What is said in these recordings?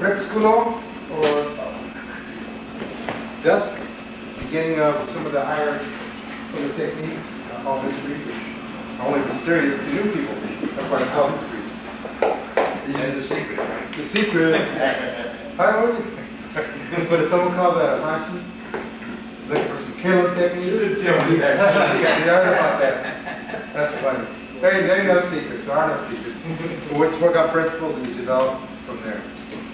Creprepsculo, or dusk, beginning of some of the techniques I call mysteries, which are only mysterious to new people. That's why I call mysteries. And the secret, right? The secret. I don't know. But if someone called that a Hashi, look for some killer techniques. Yeah, heard about that. That's funny. There ain't no secrets. There are no secrets. We just work out principles and you develop from there.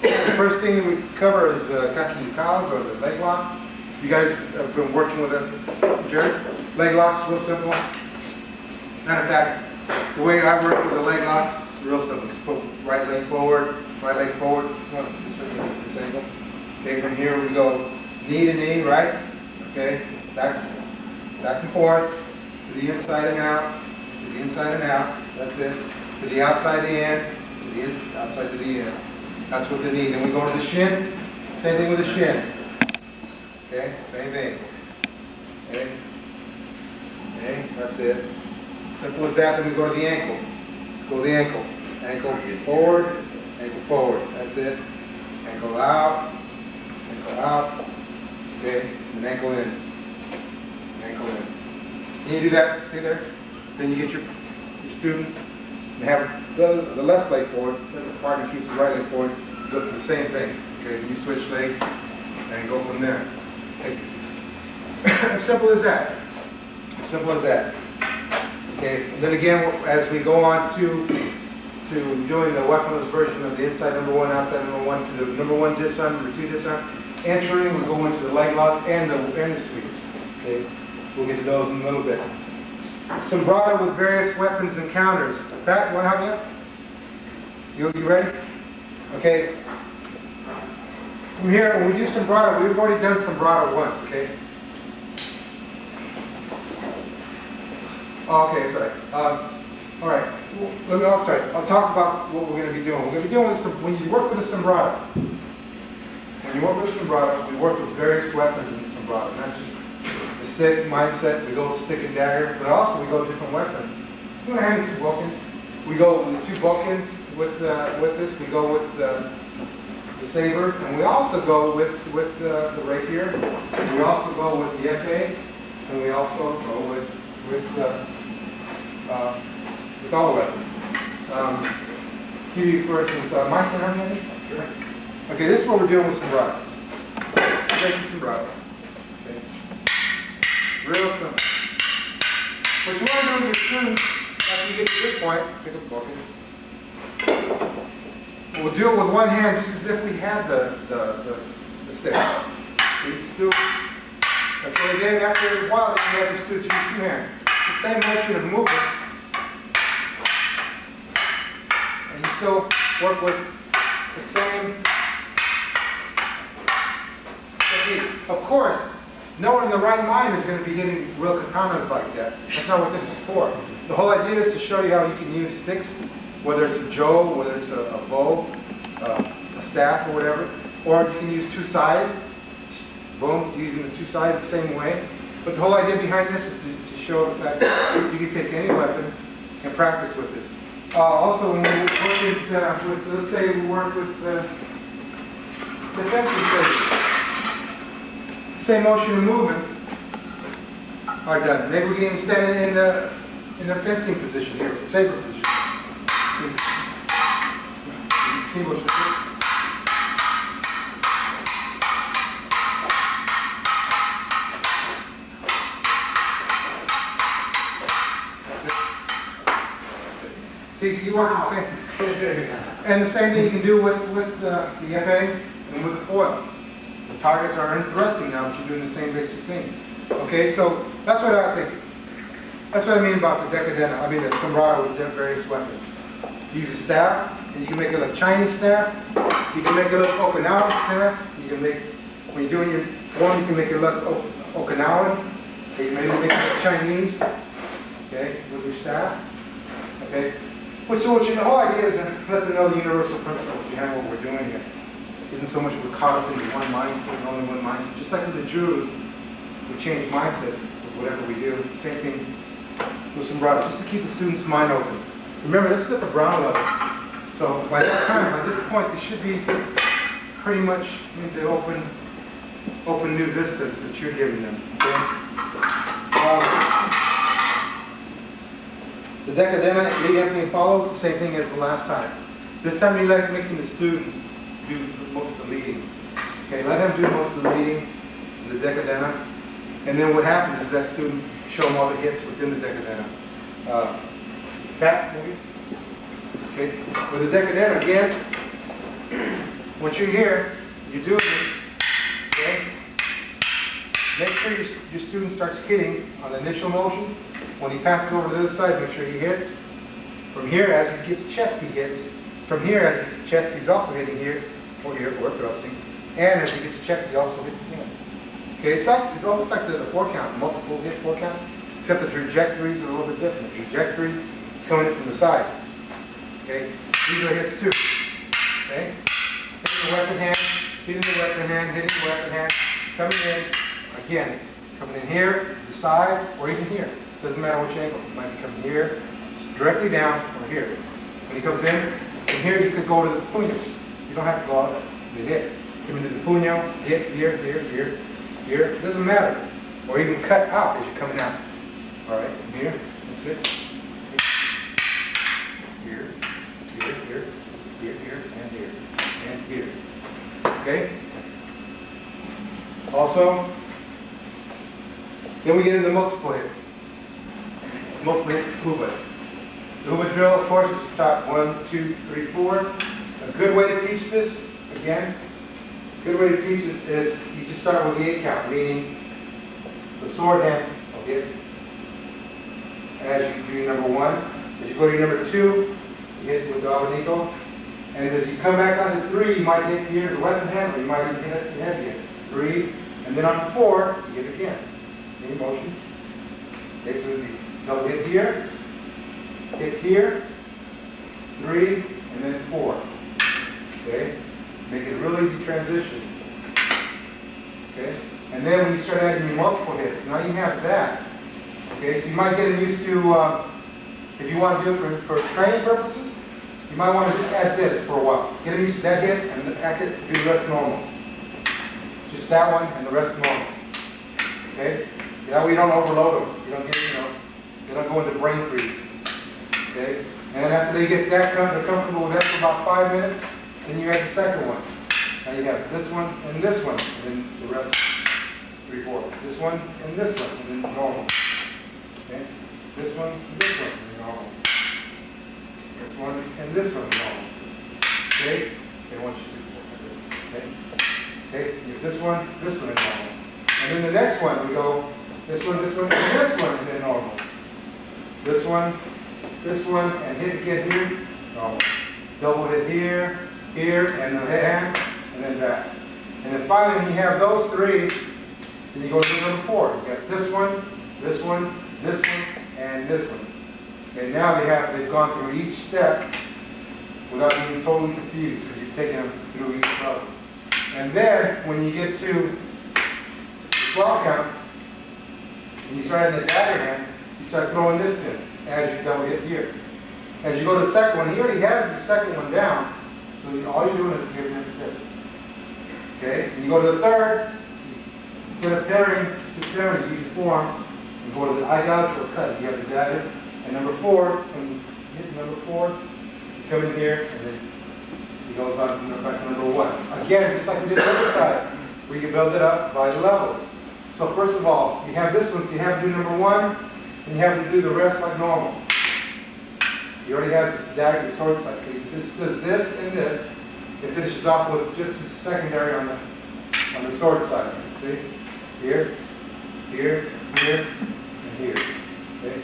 The first thing we cover is the kaki kaws, or the leg locks. You guys have been working with it, Jared? Leg locks, real simple. Matter of fact, the way I work with the leg locks is real simple. Just put right leg forward, this angle. Okay, from here we go knee to knee, right? Okay, back and forth, to the inside and out, to the inside and out. That's it. To the outside in, to the outside to the in. That's with the knee. Then we go to the shin. Same thing with the shin. Okay, same thing. Okay, that's it. Simple as that. Then we go to the ankle. Let's go to the ankle. Ankle forward, ankle forward. That's it. Ankle out, okay, and ankle in, ankle in. Can you do that? Stay there. Then you get your student and have the left leg forward, let the partner keep the right leg forward, go for the same thing. Okay, you switch legs and go from there. Okay. As simple as that. As simple as that. Okay, and then again, as we go on to doing the weaponless version of the inside number one, outside number one, to the number one disarm, number two disarm, entering, we go into the leg locks and the sweeps. Okay, we'll get to those in a little bit. Sombrado with various weapons and counters. Pat, you want to help me out? You ready? Okay. From here, when we do sombrado, we've already done sombrado once, okay? Okay, sorry. All right. I'll talk about what we're going to be doing. We're going to be doing this when you work with a sombrado. When you work with a sombrado, we work with various weapons in the sombrado, not just the stick mindset. We go stick and dagger, but also we go different weapons. So I'm going to hand you two bookends. We go with the two bookends with this. We go with the saber, and we also go with the rapier. We also go with the FA, and we also go with all the weapons. Give you, for instance, Mike, can I have any? Sure. Okay, this is what we're doing with sombrado. Breaking sombrado. Okay. Real simple. What you want to do with your students, after you get to this point, pick up the book. We'll do it with one hand, just as if we had the stick. So you just do it. Okay, then after a while, you have your students use two hands. The same motion of movement. And you still work with the same technique. Of course, no one in the right mind is going to be hitting real katanas like that. That's not what this is for. The whole idea is to show you how you can use sticks, whether it's a jo, whether it's a bow, a staff, or whatever. Or you can use two sides. Boom, using the two sides the same way. But the whole idea behind this is to show the fact that you can take any weapon and practice with this. Also, when we work with, let's say we work with defensive saber. Same motion and movement are done. Maybe we can even stand in the fencing position here, saber position. See, you work the same. And the same thing you can do with the FA and with the foil. The targets are unthrusting now, but you're doing the same basic thing. Okay, so that's what I think. That's what I mean about the decadena. I mean the sombrado with various weapons. You use a staff, and you can make it a Chinese staff. You can make it look Okinawan staff. You can make, when you're doing your form, you can make it look Okinawan. Okay, you maybe make it look Chinese. Okay, with your staff. Okay. Which the whole idea is to let them know the universal principle behind what we're doing here. It isn't so much we're caught up in one mindset and only one mindset. Just like with the Jews, we change mindsets with whatever we do. Same thing with sombrado, just to keep the student's mind open. Remember, this is at the brown level. So by that time, by this point, they should be pretty much into open new vistas that you're giving them. Okay? The decadena, lead, empty, and follow, it's the same thing as the last time. This time you like making the student do most of the leading. Okay, let him do most of the leading, the decadena, and then what happens is that student show them all the hits within the decadena. Back, maybe? Okay, with the decadena again, once you're here, you're doing it, okay? Make sure your student starts hitting on the initial motion. When he passes over to the other side, make sure he hits. From here, as he gets checked, he hits. From here, as he checks, he's also hitting here, or thrusting. And as he gets checked, he also hits again. Okay, it's almost like the 4-count, multiple hit 4-count, except the trajectories are a little bit different. The trajectory coming in from the side. Okay, these are hits too. Okay, hitting the weapon hand, hitting the weapon hand, hitting the weapon hand, coming in again, coming in here, the side, or even here. Doesn't matter which angle. It might be coming here, directly down, or here. When he comes in, from here you could go to the puños. You don't have to go out the hit. Come into the puño, hit here, here, here, here. It doesn't matter. Or even cut out as you're coming out. All right, from here, that's it. Here, here, here, here, here, and here, and here. Okay? Also, then we get into the multiple hit. Multiple hit huba. The huba drill, of course, is taught 1, 2, 3, 4. A good way to teach this, again, a good way to teach this is you just start with the 8-count, meaning the sword hand will hit as you do number 1. As you go to number 2, you hit with the abanico. And as you come back on to 3, you might hit here the weapon hand, or you might even hit the head again. 3, and then on 4, you hit again. Same motion. Okay, so it'd be double hit here, 3, and then 4. Okay? Make it a real easy transition. Okay? And then when you start adding your multiple hits, now you have that. Okay, so you might get them used to, if you want to do it for training purposes, you might want to just add this for a while. Get them used to that hit and add it, do the rest normal. Just that one and the rest normal. Okay? That way you don't overload them. You don't get, they don't go into brain freeze. Okay? And after they get that, they're comfortable with that for about 5 minutes, then you add the second one. Now you have this one, and then the rest, 3, 4. This one, and then normal. Okay? This one, and then normal. This one, and this one, normal. Okay? Okay, 1, 2, 3, 4, this. Okay? You have this one, and normal. And then the next one, we go this one, and this one, and then normal. This one, and hit again here, normal. Double hit here, and the hand, and then back. And then finally, when you have those 3, then you go to number 4. You got this one, and this one. Okay, now they've gone through each step without being totally confused because you've taken them through each level. And then, when you get to the 12 count, and you start in the dagger hand, you start throwing this in as you double hit here. As you go to the second one, he already has the second one down, so all you're doing is giving him this. Okay? And you go to the third, instead of pairing, you use your forearm, and go to the eye gouge or cut. You have the dagger. And number 4, when you hit number 4, you come in here, and then he goes on back to number 1. Again, just like we did the other side, where you build it up by the levels. So first of all, you have this one, so you have to do number 1, and you have to do the rest like normal. He already has this dagger, the sword side. So he just does this and this. It finishes off with just the secondary on the sword side. See? Here, here, here, and here. Okay?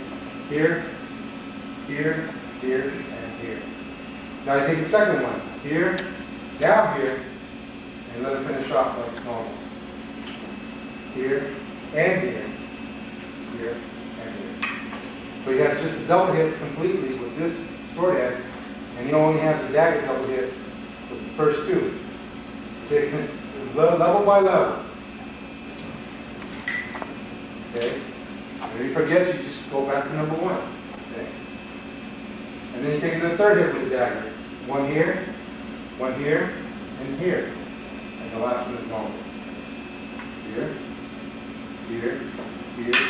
Here, here, here, and here. Now you take the second one. Here, down here, and let it finish off like normal. Here, and here. Here, and here. So he has just the double hits completely with this sword head, and he only has the dagger double hit with the first 2. Take it level by level. Okay? If you forget, you just go back to number 1. Okay? And then you take the third hit with the dagger. 1 here, and here. and the last one is normal. Here, here, here,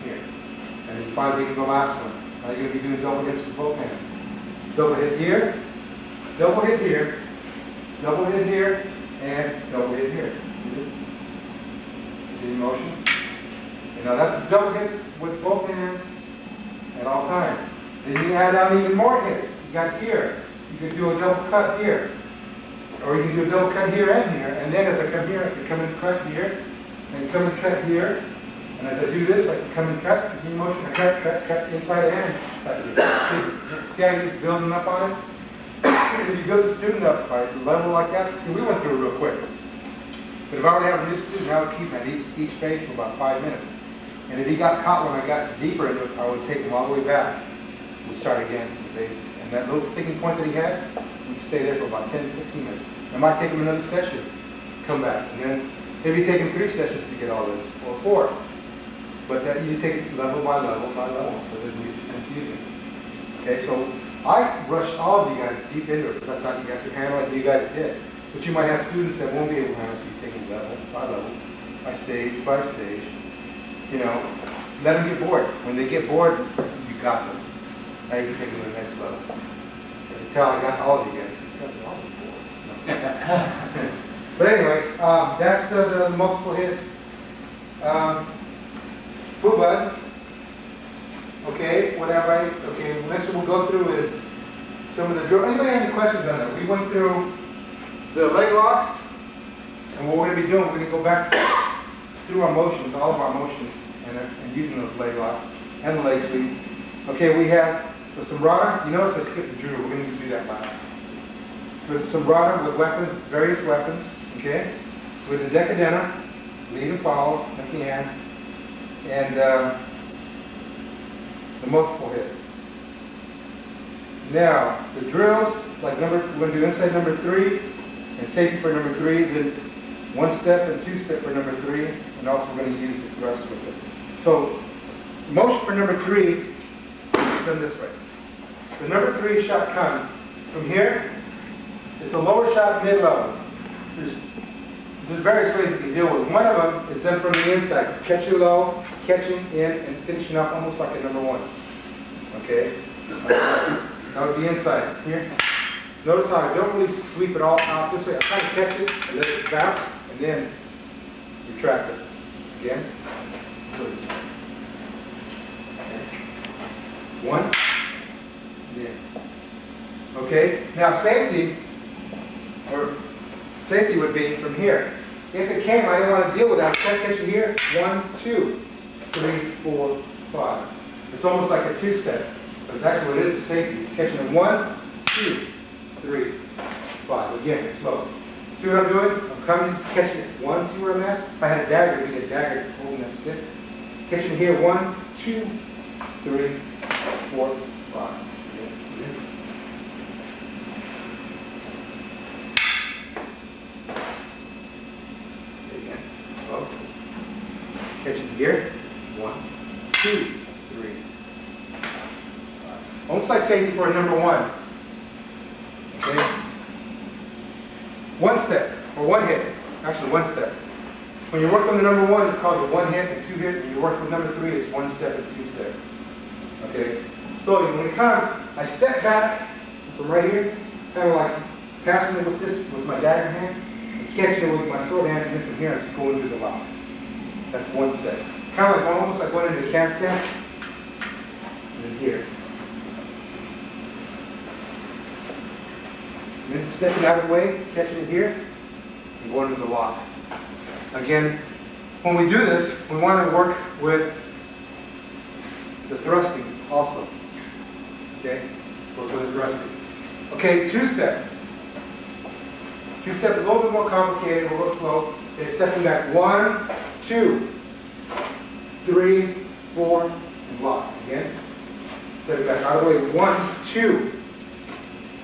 here. And then finally the last one. Now you're going to be doing double hits with both hands. Double hit here, double hit here, double hit here, and double hit here. See this? Continue motion. And now that's double hits with both hands at all times. Then you add on even more hits. You got here. You can do a double cut here. Or you can do a double cut here and here. And then as I come here, I can come and cut here. And come and cut here. And as I do this, I can come and cut. Continue motion. I cut inside the hand. Cut here. See how he's building up on it? If you build the student up by level like that, see, we went through it real quick. But if I were to have a new student, I would keep him at each phase for about 5 minutes. And if he got caught when I got deeper into it, I would take him all the way back. We'd start again with the basics. And that little sticking point that he had, we'd stay there for about 10, 15 minutes. I might take him another session, come back. And then maybe take him 3 sessions to get all this, or 4. But that you take it level by level by level, so it doesn't get confusing. Okay, so I rushed all of you guys deep into it because I thought you guys could handle it, and you guys did. But you might have students that won't be able to handle it, so you take it level by level, by stage by stage. You know, let them get bored. When they get bored, you got them. Now you can take them to the next level. You can tell I got all of you guys. You guys are all bored. No. But anyway, that's the multiple hit. Bud. Okay, whatever. Okay, next one we'll go through is some of the drill. Anybody have any questions on that? We went through the leg locks, and what we're going to be doing, we're going to go back through our motions, all of our motions, and using those leg locks and the leg sweep. Okay, we have the sombrata. You notice I skipped the drill. We're going to do that last. With sombrata, with weapons, various weapons. Okay, with the decadena, lead and follow, like the hand. And the multiple hit. Now, the drills, like we're going to do inside number 3, and safety for number 3, then 1 step and 2 step for number 3, and also we're going to use the thrust with it. So, motion for number 3 is done this way. The number 3 shot comes from here. It's a lower shot, mid-level. There's various ways you can deal with it. One of them is done from the inside. Catching low, catching in, and finishing up almost like a number 1. Okay? That would be inside. Here. Notice how I don't really sweep it all out this way. I try to catch it and let it bounce, and then retract it. Again. Please. Okay. 1. Then. Okay? Now safety, safety would be from here. If it came, I didn't want to deal with that. I try to catch it here. 1, 2, 3, 4, 5. It's almost like a 2-step. But that's what it is, a safety. It's catching it 1, 2, 3, 5. Again, it's slow. See what I'm doing? I'm coming, catching it. 1, see where I'm at? If I had a dagger, it'd be a dagger holding that stick. Catching it here. 1, 2, 3, 4, 5. Catching here. 1, 2, 3, 5. Almost like safety for a number 1. Okay? 1 step, or 1 hit. Actually, 1 step. When you work on the number 1, it's called a 1 hit and 2 hit. When you work with number 3, it's 1 step and 2 step. Okay? Slowly, when it comes, I step back from right here, kind of like passing it with this, with my dagger hand, and catching it with my sword hand, and then from here, I'm just going through the lock. That's 1 step. Kind of like almost like going into a cat stance. And then here. And then stepping out of the way, catching it here, and going into the lock. Again, when we do this, we want to work with the thrusting also. Okay? Work with the thrusting. Okay, 2-step. 2-step is a little bit more complicated, a little slow. Okay, stepping back. 1, 2, 3, 4, and lock. Again. Step back out of the way. 1, 2,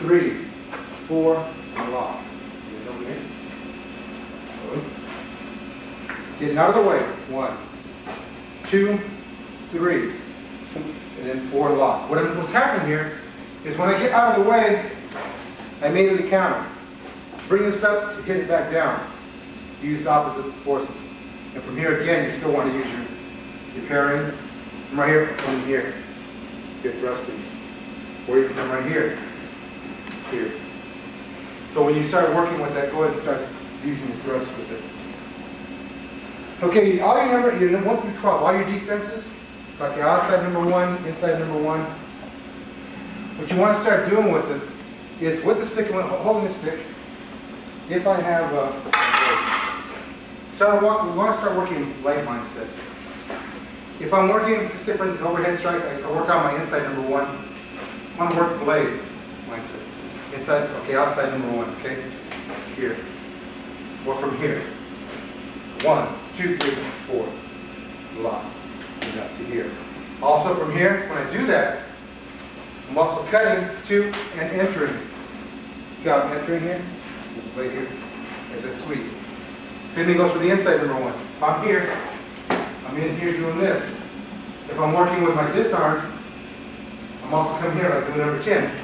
3, 4, and lock. Getting out of the way. 1, 2, 3, and then 4 lock. What's happening here is when I get out of the way, I immediately counter. bring this up to hit it back down. Use opposite forces. And from here again, you still want to use your pairing. From right here, from here. Get thrusting. Or you can come right here. Here. So when you start working with that, go ahead and start using the thrust with it. Okay, all your 1 through 12, all your defenses, like your outside number 1, inside number 1. What you want to start doing with it is with the stick, holding the stick. If I have we want to start working blade mindset. If I'm working, say for instance, overhead strike, I work on my inside number 1. I want to work blade mindset. Inside, okay, outside number 1, okay? Here. Or from here. 1, 2, 3, 4. Lock. Enough to here. Also from here, when I do that, I'm also cutting to and entering. See how I'm entering here? This blade here. As a sweep. Same thing goes for the inside number 1. If I'm here, I'm in here doing this. If I'm working with my disarms, I'm also coming here like doing number 10.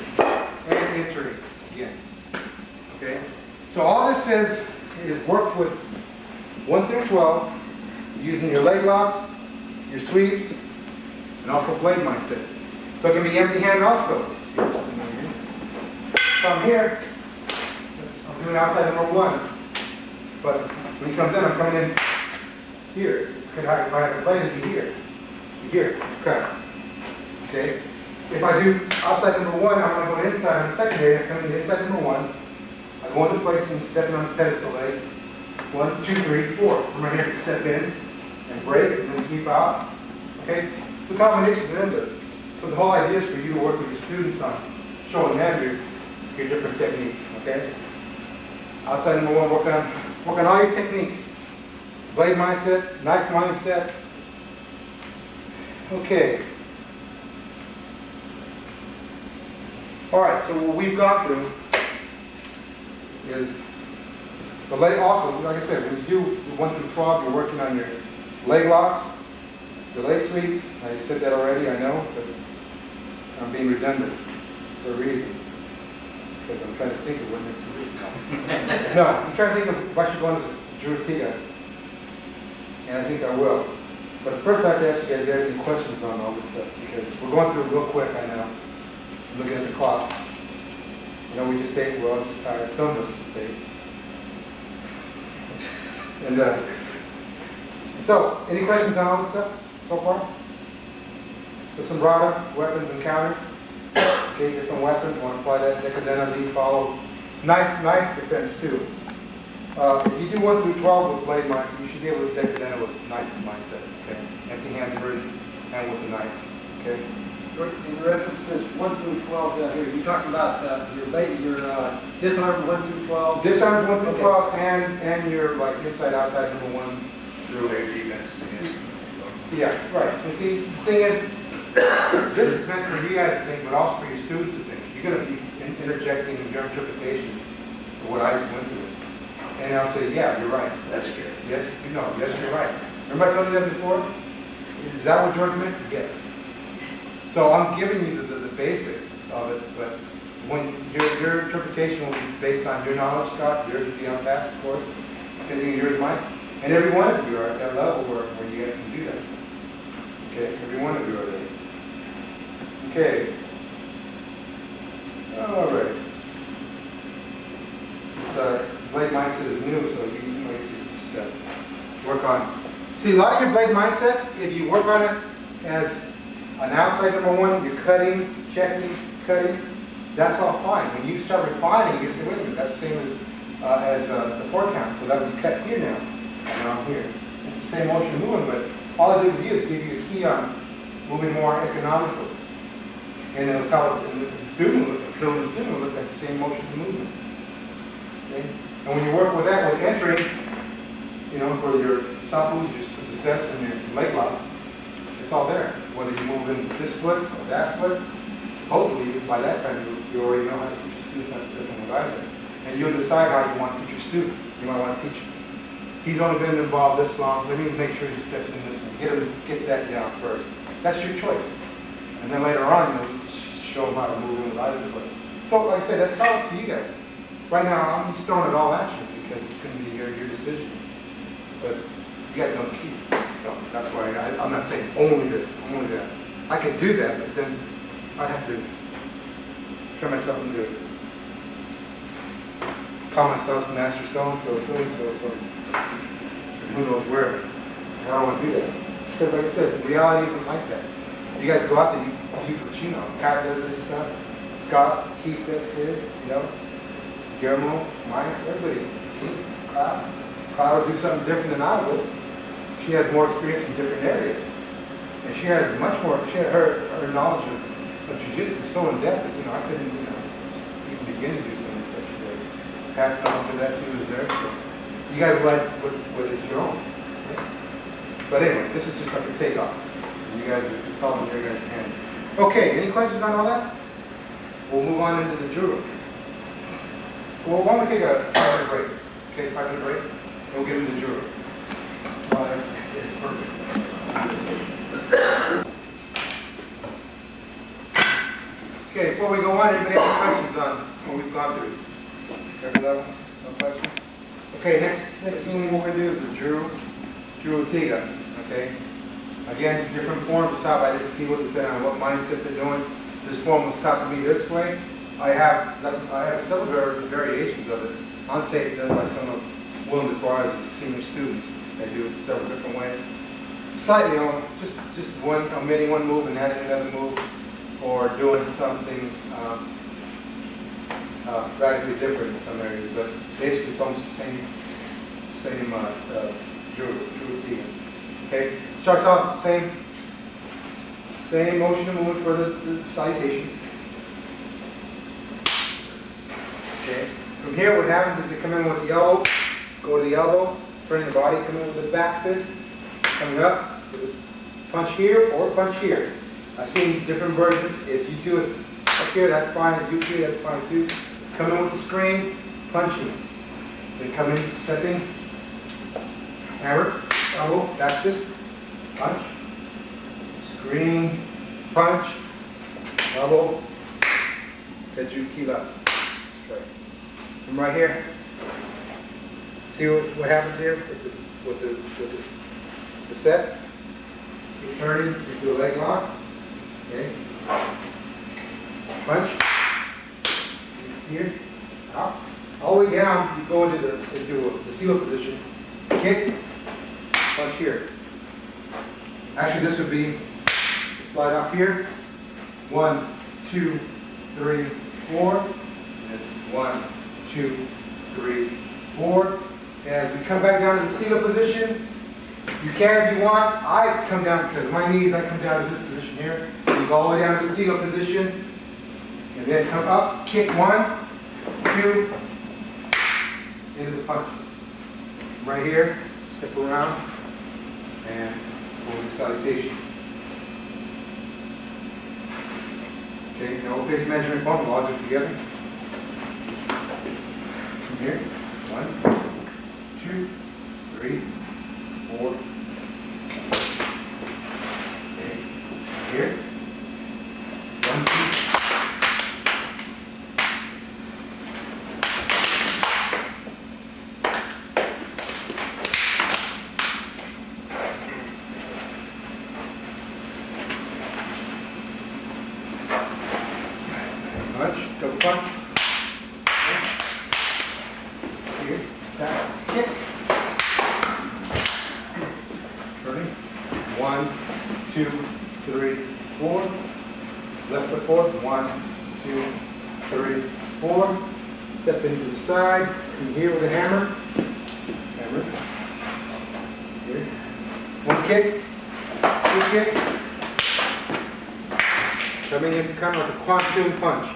And entering again. Okay? So all this is work with 1 through 12, using your leg locks, your sweeps, and also blade mindset. So it can be empty hand also. See what's going on here? So I'm here, I'm doing outside number 1. But when he comes in, I'm coming in here. It's going to, if I have the blade, it'd be here. Here, cut. Okay? If I do outside number 1, I'm going to go inside on the secondary. I'm coming in inside number 1. I go into place and stepping on this pedestal leg. 1, 2, 3, 4. From right here, step in and break and then sweep out. Okay? The combinations are in this. So the whole idea is for you to work with your students on showing them your different techniques. Okay? Outside number 1, work on all your techniques. Blade mindset, knife mindset. Okay. All right, so what we've gone through is the leg. Also, like I said, when you do 1 through 12, you're working on your leg locks, the leg sweeps. I said that already, I know, but I'm being redundant for a reason. Because I'm trying to think of what next to do. No, I'm trying to think of if I should go into Juratia. And I think I will. But first I have to ask you guys if you have any questions on all this stuff, because we're going through it real quick, I know. I'm looking at the clock. You know, we just stayed, we're all just tired. Some of us just stayed. And so, any questions on all this stuff so far? The sombrata, weapons and counters. Okay, different weapons. You want to apply that decadena, lead, follow. Knife defense too. If you do 1 through 12 with blade mindset, you should be able to decadena with knife mindset. Okay, empty hand version and with the knife. Okay. In reference to this 1 through 12 down here, you're talking about your disarm 1 through 12? Disarm 1 through 12 and your like inside outside number 1 through Their defenses against. Yeah, right. And see, the thing is, this is meant for you guys to think, but also for your students to think. You're going to be interjecting your interpretation of what I just went through. And I'll say, yeah, you're right. That's good. Yes, yes, you're right. Remember I told you that before? Is that what George meant? Yes. So I'm giving you the basic of it, but when your interpretation will be based on your knowledge, Scott, yours will be on fast, of course, depending on yours, mine. And every one of you are at that level where you guys can do that. Okay, every one of you are there. Okay. All right. This blade mindset is new, so you might just work on. See, a lot of your blade mindset, if you work on it as an outside number 1, you're cutting, checking, cutting, that's all fine. When you start refining, you say, wait a minute, that's the same as the 4 count, so that would be cut here now, and now here. It's the same motion moving, but all I do with you is give you a key on moving more economically. And it'll tell the student will look at the same motion movement. Okay? And when you work with that, with entering, you know, for your samples, your sets, and your leg locks, it's all there. Whether you move in this foot or that foot, hopefully by that time you already know how to teach your students how to step in with either. And you'll decide how you want to teach your student. You might want to teach him. He's only been involved this long, let me make sure he steps in this one. Get that down first. That's your choice. And then later on, show him how to move in with either foot. So like I said, that's all up to you guys. right now, I'm just throwing it all at you because it's going to be your decision. But you guys know the keys, so that's why I'm not saying only this, only that. I could do that, but then I'd have to turn myself into call myself master so-and-so, so-and-so, from who knows where. I don't want to do that. Because like I said, the reality isn't like that. You guys go out there, you use what you know. Pat does this stuff. Scott, Keith does his, you know. Guillermo, Mike, everybody. Cloud. Cloud will do something different than I will. She has more experience in different areas. And she has much more, her knowledge of jiu-jitsu is so in-depth that, I couldn't, even begin to do some of the stuff she does. Pat's knowledge of that too is there. So you guys like what is your own. Okay? But anyway, this is just like a takeoff. You guys, it's all in your guys' hands. Okay, any questions on all that? We'll move on into the judo. Well, why don't we take a 5-minute break? Okay, 5-minute break. And we'll get into the judo. It's perfect. Okay, before we go on, anybody have any questions on what we've gone through? Every level? No questions? Okay, next thing we're going to do is the Juro Tiga. Okay? Again, different forms taught by different people depending on what mindset they're doing. This form was taught to me this way. I have several variations of it on tape done by some of Willem as far as the senior students. They do it several different ways. Slightly on just one, omitting one move and adding another move, or doing something radically different in some areas. But basically, it's almost the same Juro Tiga. Okay, starts off the same motion and movement for the salutation. Okay, from here what happens is they come in with the elbow, go to the elbow, turning the body, come in with the back fist, coming up, with a punch here or punch here. I've seen different versions. If you do it up here, that's fine. If you do it here, that's fine too. Come in with the screen, punching. Then come in, stepping, hammer, elbow, back fist, punch, screen, punch, elbow, Keju Kila. Straight. From right here, see what happens here with the set. You turn it into a leg lock. Okay. Punch. Here. Out. All the way down, you go into the seal position. Kick. Punch here. Actually, this would be slide up here. 1, 2, 3, 4. And 1, 2, 3, 4. As we come back down to the seal position, you can if you want. I come down because of my knees. I come down to this position here. You go all the way down to the seal position, and then come up. Kick 1, 2, into the punch. Right here, step around, and pull the salutation. Okay, now we'll face measuring point. We'll all do it together. From here, 1, 2, 3, 4. Okay, here, 1, 2. Double punch. Here, back, kick. Turning. 1, 2, 3, 4. Left foot forward. 1, 2, 3, 4. Step into the side. Come here with a hammer. Hammer. Here. 1 kick. 2 kick. Coming in kind of like a quantum punch.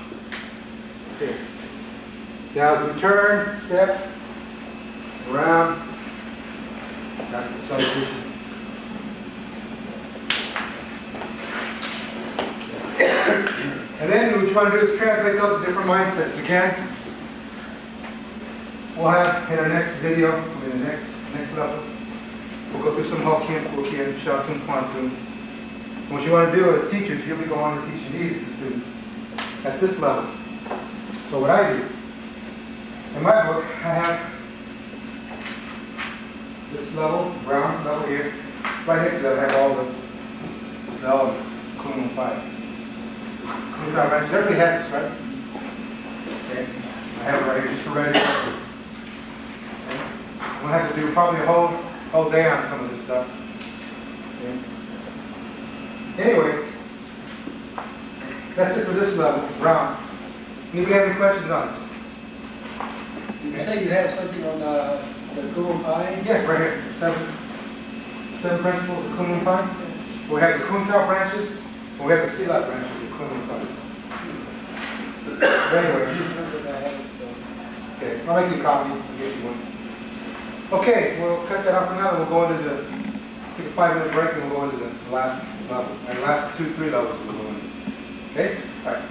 Okay. Now as we turn, step, around, back to the salutation. And then what you want to do is translate those to different mindsets. Again, we'll have in our next video, in the next level, we'll go through some Hokkien, Fukian, Shaotun, Quantum. What you want to do as teachers, you'll be going on to teaching these to students at this level. So what I do In my book, I have this level, brown level here. Right next to that, I have all the elements, Kunlun 5. Kunlun 5 branches. Everybody has this, right? Okay. I have it right here just for ready purpose. Okay. We'll have to do probably a whole day on some of this stuff. Okay. Anyway, that's it for this level, brown. Anybody have any questions on this? You say you have something on the Google Pie? Yeah, right here. Seven principles of Kunlun 5. We have the Kuntal branches, and we have the Silat branches of Kunlun 5. Anyway, okay, I'll make you a copy and get you one. Okay, we'll cut that off for now, and we'll go into the, take a 5-minute break, and we'll go into the last level. And the last 2, 3 levels we'll go into. Okay? All right.